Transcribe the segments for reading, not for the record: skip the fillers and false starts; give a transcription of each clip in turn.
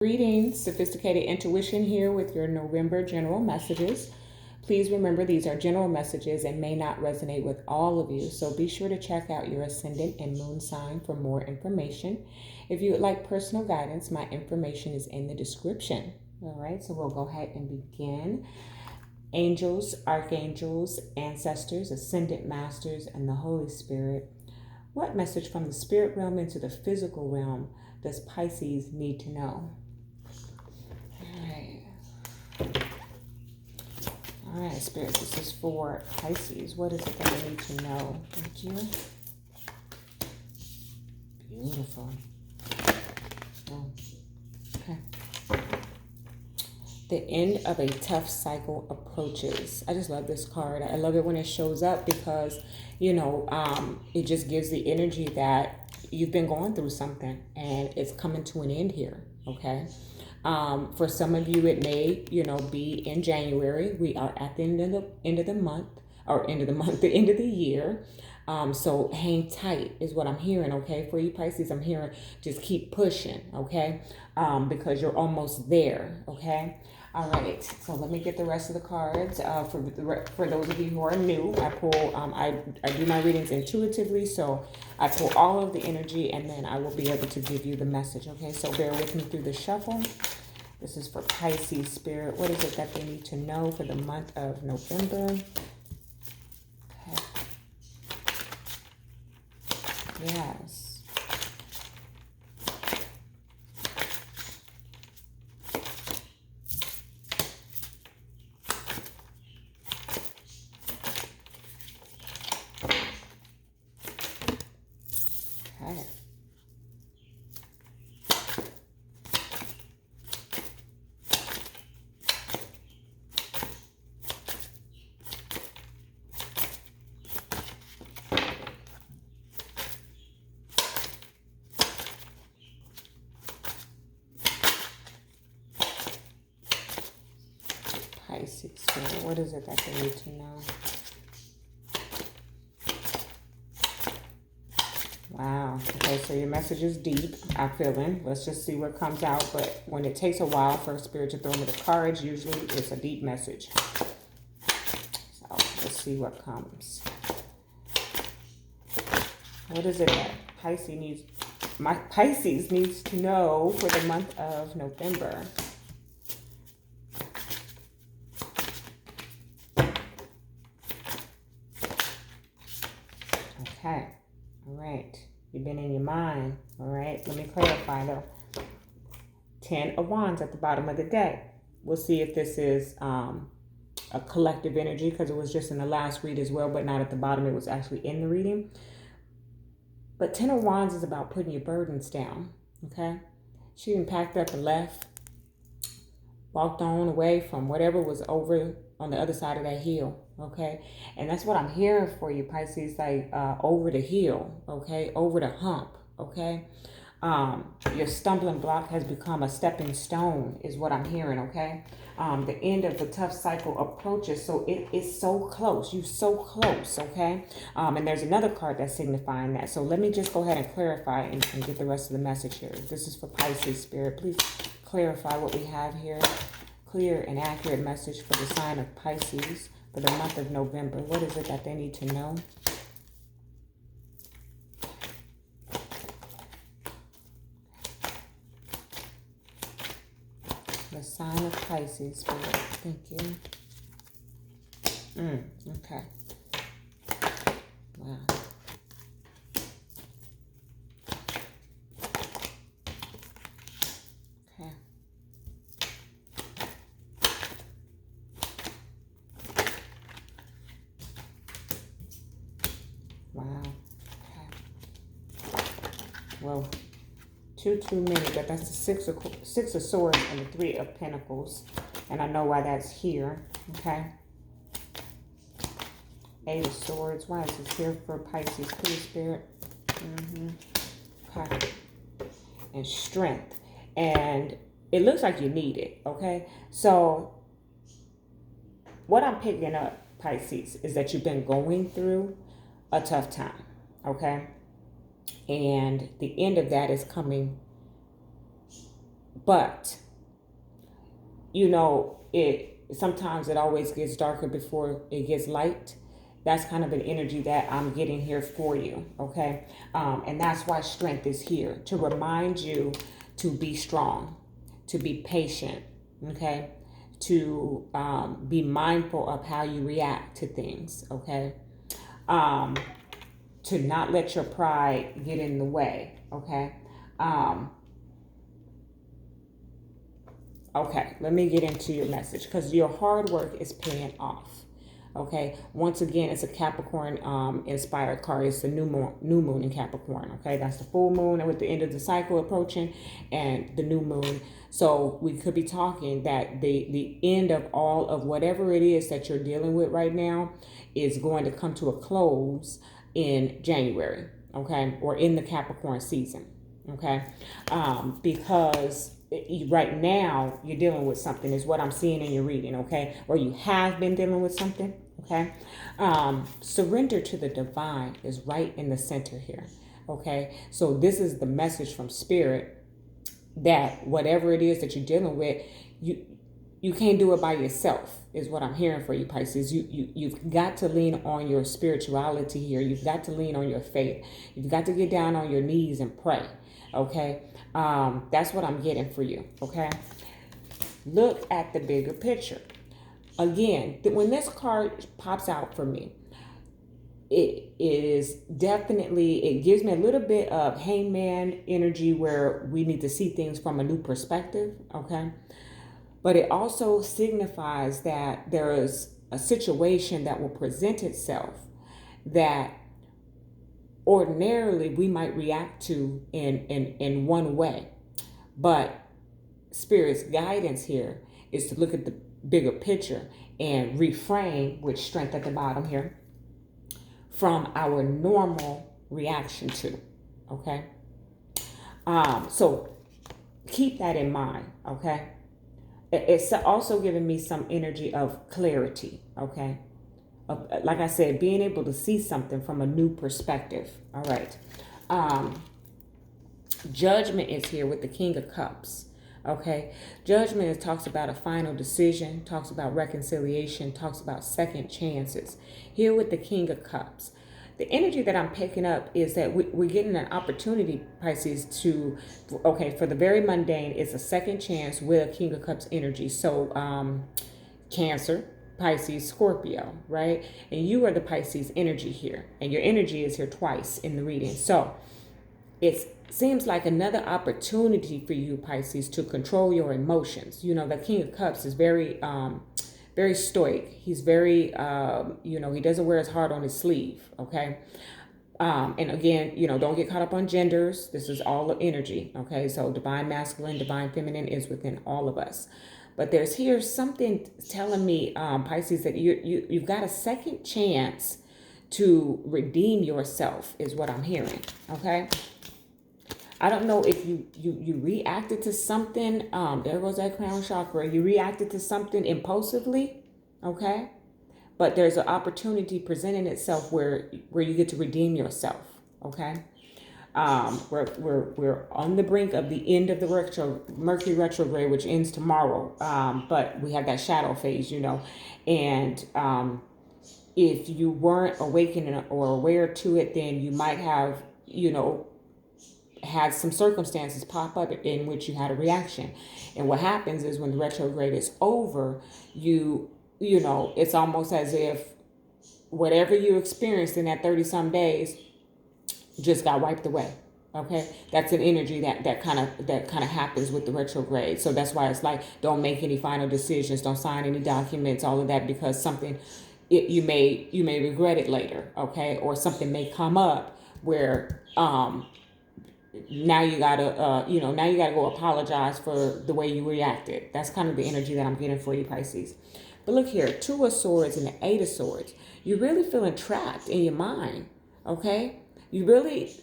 Greetings, Sophisticated Intuition here with your November general messages. Please remember these are general messages and may not resonate with all of you, so be sure to check out your ascendant and moon sign for more information. If you would like personal guidance, my information is in the description. All right, so we'll go ahead and begin. Angels, archangels, ancestors, ascendant masters, and the Holy Spirit. What message from the spirit realm into the physical realm does Pisces need to know? All right, Spirit, this is for Pisces. What is it that they need to know? Thank you. Beautiful. Oh, okay. The end of a tough cycle approaches. I just love this card. I love it when it shows up because, it just gives the energy that you've been going through something and it's coming to an end here, okay? For some of you, it may, be in January. We are at the end of the end of the year. So hang tight is what I'm hearing, okay? For you Pisces, I'm hearing just keep pushing, okay? Because you're almost there, okay? All right, so let me get the rest of the cards. For those of you who are new, I pull. I do my readings intuitively, so I pull all of the energy, and then I will be able to give you the message. Okay, so bear with me through the shuffle. This is for Pisces Spirit. What is it that they need to know for the month of November? Okay. Yes. Okay. Pisces Spirit, what is it that they need to know? Wow. Okay, so your message is deep, I'm feeling. Let's just see what comes out. But when it takes a while for Spirit to throw me the cards, usually it's a deep message. So let's see what comes. What is it that Pisces needs to know for the month of November? Okay. All right. You've been in your mind. All right. Let me clarify though. 10 of Wands at the bottom of the deck. We'll see if this is a collective energy because it was just in the last read as well, but not at the bottom. It was actually in the reading. But 10 of Wands is about putting your burdens down. Okay. She done packed up and left. Walked on away from whatever was over on the other side of that hill. Okay. And that's what I'm hearing for you, Pisces, like over the hill. Okay. Over the hump. Okay. Your stumbling block has become a stepping stone is what I'm hearing. Okay. The end of the tough cycle approaches. So it is so close. You're so close. Okay. And there's another card that's signifying that. So let me just go ahead and clarify and get the rest of the message here. This is for Pisces Spirit. Please clarify what we have here. Clear and accurate message for the sign of Pisces for the month of November. What is it that they need to know? The sign of Pisces Spirit. Thank you. Okay. Wow. Okay. Wow. Okay. Well, too many, but that's the six of swords and the 3 of pentacles. And I know why that's here. Okay. 8 of swords. Why is this here for Pisces? Please, Spirit. Okay. And strength. And it looks like you need it. Okay. So what I'm picking up, Pisces, is that you've been going through a tough time. Okay. And the end of that is coming But, you know, sometimes it always gets darker before it gets light. That's kind of an energy that I'm getting here for you, okay? And that's why strength is here, to remind you to be strong, to be patient, okay? To be mindful of how you react to things, okay? To not let your pride get in the way, okay? Okay, let me get into your message, because your hard work is paying off. Okay, once again, it's a Capricorn inspired card. It's the new moon in Capricorn. Okay, that's the full moon and with the end of the cycle approaching, and the new moon. So we could be talking that the end of all of whatever it is that you're dealing with right now is going to come to a close in January. Okay, or in the Capricorn season. Okay, because right now you're dealing with something, is what I'm seeing in your reading, okay? Or you have been dealing with something, okay? Surrender to the divine is right in the center here, okay? So this is the message from Spirit, that whatever it is that you're dealing with, you can't do it by yourself, is what I'm hearing for you, Pisces. You've got to lean on your spirituality here. You've got to lean on your faith. You've got to get down on your knees and pray, okay? That's what I'm getting for you, okay? Look at the bigger picture. Again, when this card pops out for me, it is definitely, it gives me a little bit of hangman energy, where we need to see things from a new perspective, okay? But it also signifies that there is a situation that will present itself that ordinarily we might react to in one way. But Spirit's guidance here is to look at the bigger picture and reframe, with strength at the bottom here, from our normal reaction to, okay? So keep that in mind, okay? It's also giving me some energy of clarity, okay? Like I said, being able to see something from a new perspective, all right? Judgment is here with the King of Cups, okay? Judgment talks about a final decision, talks about reconciliation, talks about second chances. Here with the King of Cups, the energy that I'm picking up is that we're getting an opportunity, Pisces, to, okay, for the very mundane, it's a second chance with a King of Cups energy. So Cancer, Pisces, Scorpio, right? And you are the Pisces energy here. And your energy is here twice in the reading. So it seems like another opportunity for you, Pisces, to control your emotions. You know, the King of Cups is very stoic. He's very, he doesn't wear his heart on his sleeve, okay? And again, don't get caught up on genders. This is all of energy, okay? So divine masculine, divine feminine is within all of us. But there's here something telling me, Pisces, that you've got a second chance to redeem yourself, is what I'm hearing, okay? I don't know if you reacted to something. There goes that crown chakra. You reacted to something impulsively, okay? But there's an opportunity presenting itself where you get to redeem yourself, okay? We're on the brink of the end of the Mercury retrograde, which ends tomorrow. But we have that shadow phase, and if you weren't awakened or aware to it, then you might have, had some circumstances pop up in which you had a reaction. And what happens is when the retrograde is over, it's almost as if whatever you experienced in that 30-some days just got wiped away. Okay, that's an energy that kind of happens with the retrograde. So that's why it's like, don't make any final decisions, don't sign any documents, all of that, because something you may regret it later. Okay, or something may come up where now you gotta go apologize for the way you reacted. That's kind of the energy that I'm getting for you, Pisces. But look here, 2 of Swords and the 8 of Swords. You're really feeling trapped in your mind, okay? You really,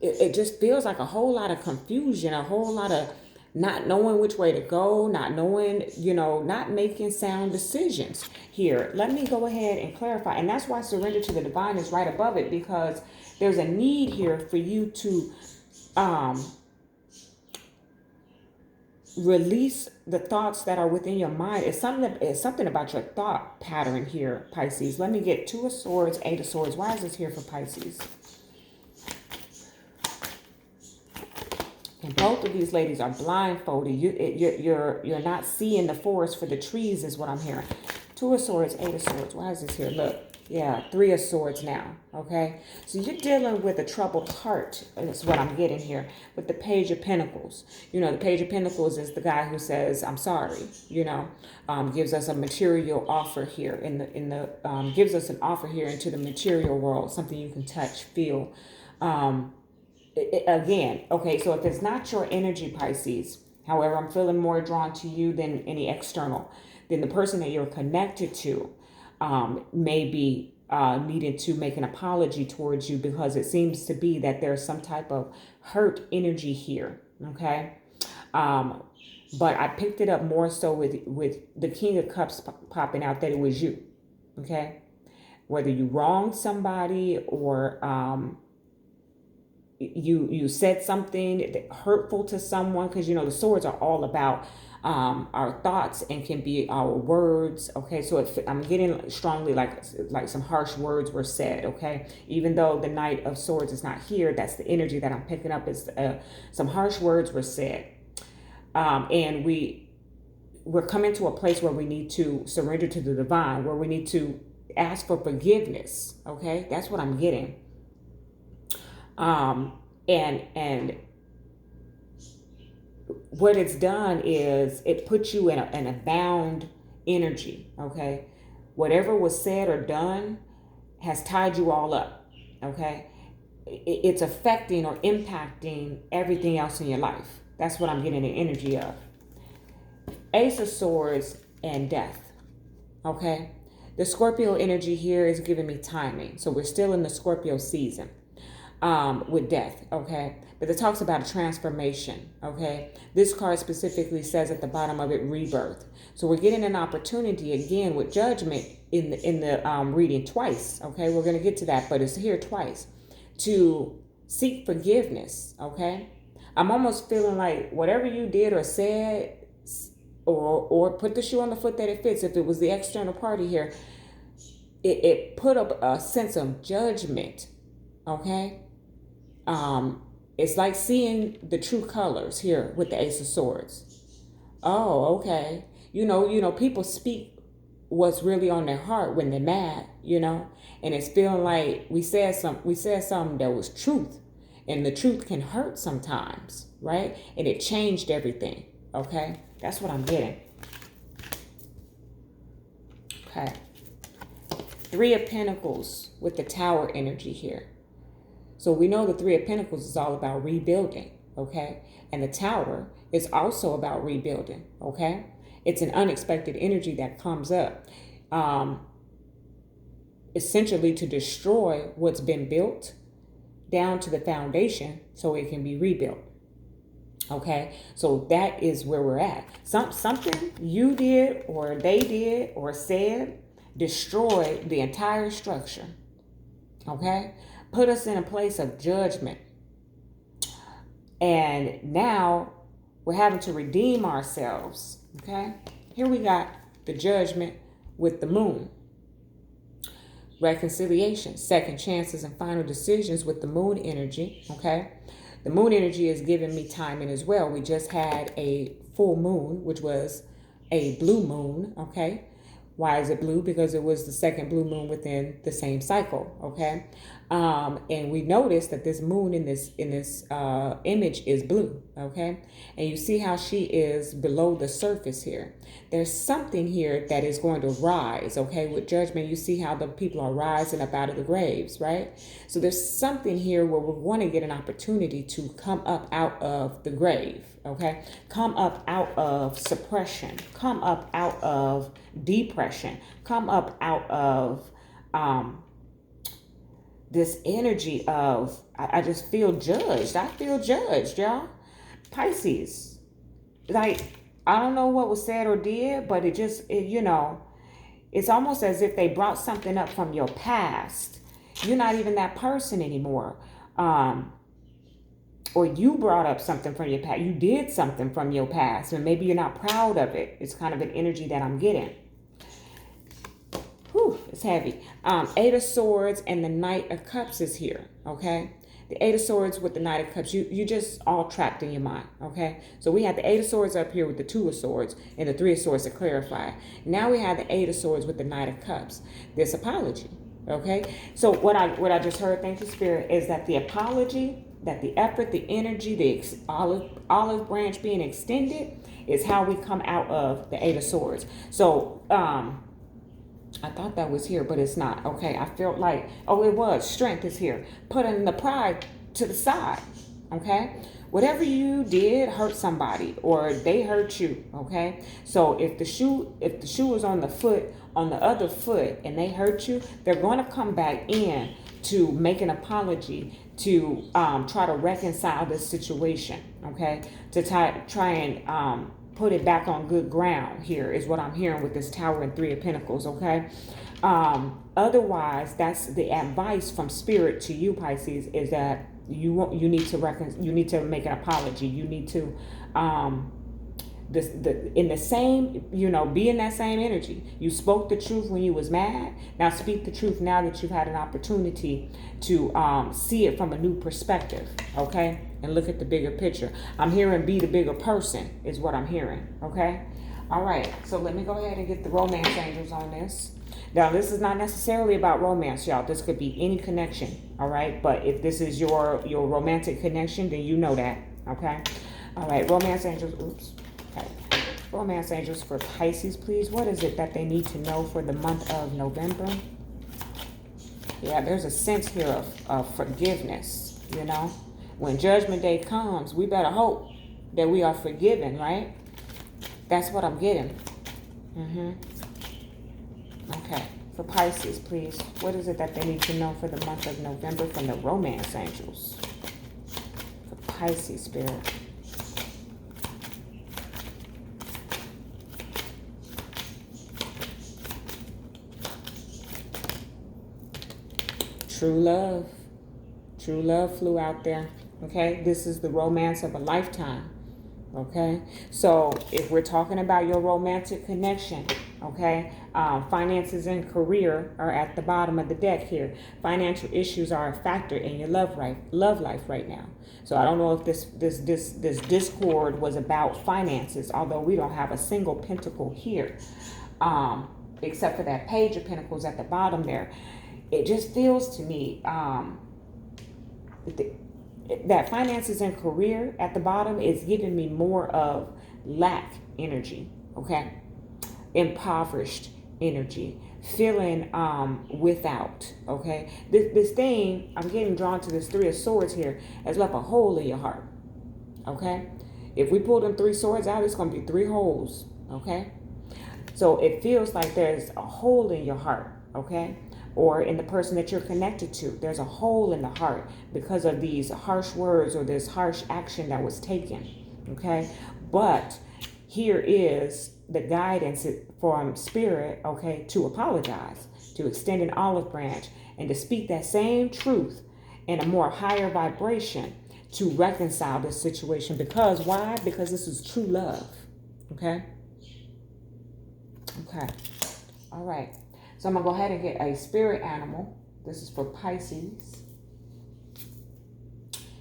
it just feels like a whole lot of confusion, a whole lot of not knowing which way to go, not knowing, not making sound decisions here. Let me go ahead and clarify. And that's why surrender to the divine is right above it, because there's a need here for you to release the thoughts that are within your mind. It's something about your thought pattern here, Pisces. Let me get 2 of Swords, 8 of Swords. Why is this here for Pisces? And both of these ladies are blindfolded. You're not seeing the forest for the trees, is what I'm hearing. 2 of Swords, 8 of Swords. Why is this here? Look, yeah, 3 of Swords now. Okay, so you're dealing with a troubled heart. That's what I'm getting here with the Page of Pentacles. You know, the Page of Pentacles is the guy who says, "I'm sorry." You know, gives us a material offer here gives us an offer here into the material world, something you can touch, feel. Again, okay, so if it's not your energy, Pisces, however, I'm feeling more drawn to you than any external, then the person that you're connected to may be needing to make an apology towards you, because it seems to be that there's some type of hurt energy here, okay? But I picked it up more so with the King of Cups popping out, that it was you, okay? Whether you wronged somebody or you said something hurtful to someone, because you know the swords are all about our thoughts and can be our words. Okay, so I'm getting strongly like some harsh words were said. Okay, even though the Knight of Swords is not here, that's the energy that I'm picking up. Is some harsh words were said, and we're coming to a place where we need to surrender to the divine, where we need to ask for forgiveness. Okay, that's what I'm getting. And what it's done is it puts you in a bound energy. Okay, whatever was said or done has tied you all up. Okay, it's affecting or impacting everything else in your life. That's what I'm getting the energy of. Ace of Swords and Death. Okay, the Scorpio energy here is giving me timing, so we're still in the Scorpio season. With death, okay? But it talks about a transformation, okay? This card specifically says at the bottom of it, rebirth. So we're getting an opportunity again with Judgment in the reading twice, okay? We're going to get to that, but it's here twice, to seek forgiveness, okay? I'm almost feeling like whatever you did or said, or put the shoe on the foot that it fits, if it was the external party here, it put up a sense of judgment, okay? It's like seeing the true colors here with the Ace of Swords. Oh, okay. You know, people speak what's really on their heart when they're mad, you know, and it's feeling like we said something that was truth, and the truth can hurt sometimes, right? And it changed everything. Okay. That's what I'm getting. Okay. 3 of Pentacles with the Tower energy here. So we know the 3 of Pentacles is all about rebuilding, okay? And the Tower is also about rebuilding, okay? It's an unexpected energy that comes up, essentially to destroy what's been built down to the foundation so it can be rebuilt, okay? So that is where we're at. Something you did or they did or said destroyed the entire structure, okay? Put us in a place of judgment. And now we're having to redeem ourselves. Okay. Here we got the Judgment with the Moon. Reconciliation, second chances, and final decisions with the Moon energy. Okay. The Moon energy is giving me timing as well. We just had a full moon, which was a blue moon. Okay. Why is it blue? Because it was the second blue moon within the same cycle, okay? And we noticed that this moon in this image is blue, okay? And you see how she is below the surface here. There's something here that is going to rise, okay? With Judgment, you see how the people are rising up out of the graves, right? So there's something here where we want to get an opportunity to come up out of the grave, okay? Come up out of suppression. Come up out of depression. Come up out of this energy of, I just feel judged. I feel judged, y'all. Pisces. Like, I don't know what was said or did, but you know, it's almost as if they brought something up from your past. You're not even that person anymore. or you brought up something from your past. You did something from your past, and maybe you're not proud of it. It's kind of an energy that I'm getting. Whew, it's heavy. Eight of Swords and the Knight of Cups is here, okay? The Eight of Swords with the Knight of Cups, you just all trapped in your mind, okay? So we have the Eight of Swords up here with the Two of Swords and the Three of Swords to clarify. Now we have the Eight of Swords with the Knight of Cups. This apology, okay? So what I just heard, thank you, Spirit, is that the apology, that the effort, the energy, the olive branch being extended is how we come out of the Eight of Swords. So, I thought that was here, but it's not. Okay, I felt like, oh, it was. Strength is here. Putting the pride to the side. Okay? Whatever you did hurt somebody or they hurt you. Okay? So if the shoe is on the other foot and they hurt you, they're going to come back in to make an apology to try to reconcile this situation. Okay? To try and put it back on good ground here is what I'm hearing with this Tower and Three of Pentacles, okay? Otherwise, that's the advice from Spirit to you, Pisces, is that you need to make an apology. You need to in the same, be in that same energy. You spoke the truth when you was mad. Now speak the truth now that you've had an opportunity to see it from a new perspective, okay? And look at the bigger picture. I'm hearing be the bigger person is what I'm hearing, okay? All right, so let me go ahead and get the romance angels on this. Now, this is not necessarily about romance, y'all. This could be any connection, all right? But if this is your romantic connection, then you know that, okay? All right, romance angels, oops. Okay. Romance angels for Pisces, please. What is it that they need to know for the month of November? Yeah, there's a sense here of forgiveness, When Judgment Day comes, we better hope that we are forgiven, right? That's what I'm getting. Okay. For Pisces, please. What is it that they need to know for the month of November from the romance angels? For Pisces, Spirit. True love. True love flew out there. Okay, this is the romance of a lifetime. Okay, so if we're talking about your romantic connection, okay, finances and career are at the bottom of the deck here. Financial issues are a factor in your love life right now. So I don't know if this discord was about finances, although we don't have a single pentacle here, except for that Page of Pentacles at the bottom there. It just feels to me that finances and career at the bottom is giving me more of lack energy, okay? Impoverished energy, feeling without, okay? This thing, I'm getting drawn to this Three of Swords here, has left a hole in your heart, okay? If we pull them three swords out, it's going to be three holes, okay? So it feels like there's a hole in your heart, okay? Or in the person that you're connected to. There's a hole in the heart because of these harsh words or this harsh action that was taken, okay? But here is the guidance from Spirit, okay, to apologize, to extend an olive branch, and to speak that same truth in a more higher vibration to reconcile this situation. Because why? Because this is true love, okay? Okay, all right. So I'm going to go ahead and get a spirit animal. This is for Pisces.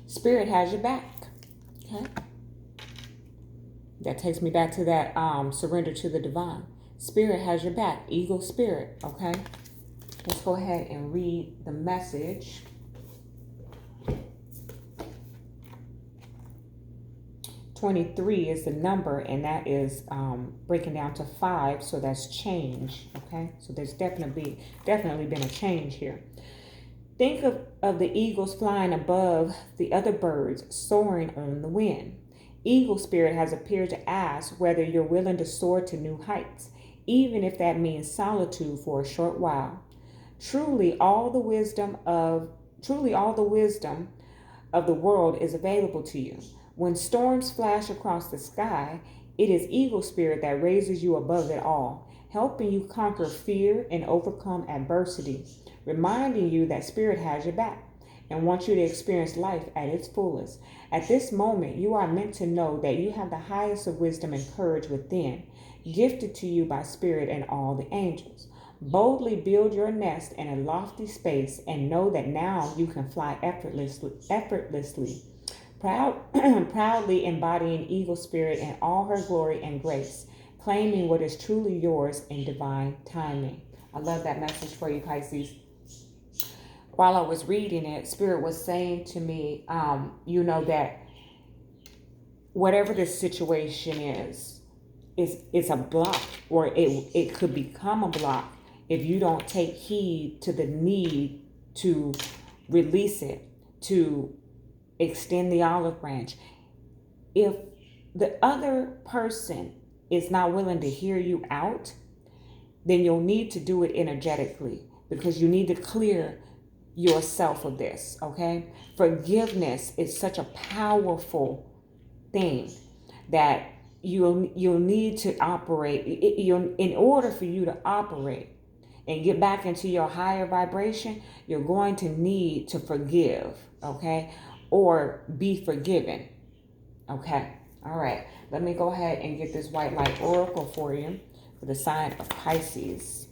Spirit has your back. Okay. That takes me back to that surrender to the divine. Spirit has your back. Eagle spirit. Okay. Let's go ahead and read the message. 23 is the number, and that is breaking down to 5, so that's change, okay? So there's definitely been a change here. Think of the eagles flying above the other birds, soaring on the wind. Eagle spirit has appeared to ask whether you're willing to soar to new heights, even if that means solitude for a short while. Truly all the wisdom of the world is available to you. When storms flash across the sky, it is Eagle Spirit that raises you above it all, helping you conquer fear and overcome adversity, reminding you that Spirit has your back. and want you to experience life at its fullest. At this moment, you are meant to know that you have the highest of wisdom and courage within, gifted to you by Spirit and all the angels. Boldly build your nest in a lofty space and know that now you can fly effortlessly. Proudly embodying eagle spirit in all her glory and grace, claiming what is truly yours in divine timing. I love that message for you, Pisces. While I was reading it, Spirit was saying to me, that whatever this situation is it's a block, or it could become a block if you don't take heed to the need to release it, to extend the olive branch. If the other person is not willing to hear you out, then you'll need to do it energetically, because you need to clear yourself of this, okay? Forgiveness is such a powerful thing that you'll need to operate. In order for you to operate and get back into your higher vibration, you're going to need to forgive, okay? Or be forgiven, okay? All right, let me go ahead and get this white light oracle for you for the sign of Pisces.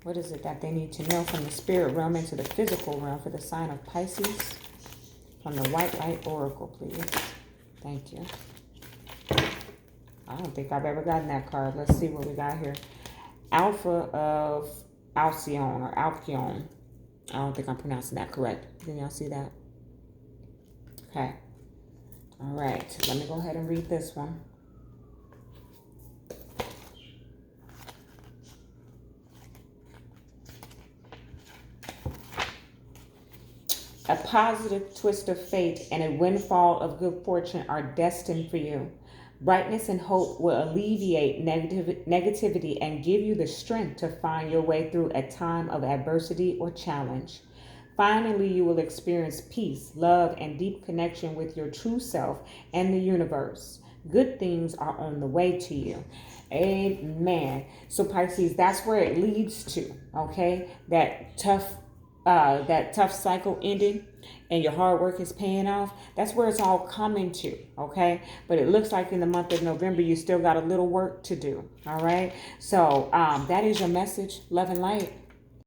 What is it that they need to know from the spirit realm into the physical realm for the sign of Pisces? From the white light oracle, please. Thank you. I don't think I've ever gotten that card. Let's see what we got here. Alpha of Alcyone or Alcyone. I don't think I'm pronouncing that correct. Can y'all see that? Okay. All right. Let me go ahead and read this one. A positive twist of fate and a windfall of good fortune are destined for you. Brightness and hope will alleviate negativity and give you the strength to find your way through a time of adversity or challenge. Finally, you will experience peace, love, and deep connection with your true self and the universe. Good things are on the way to you. Amen. So Pisces, that's where it leads to, okay? That tough cycle ending and your hard work is paying off. That's where it's all coming to, okay? But it looks like in the month of November, you still got a little work to do, all right? So that is your message. Love and light.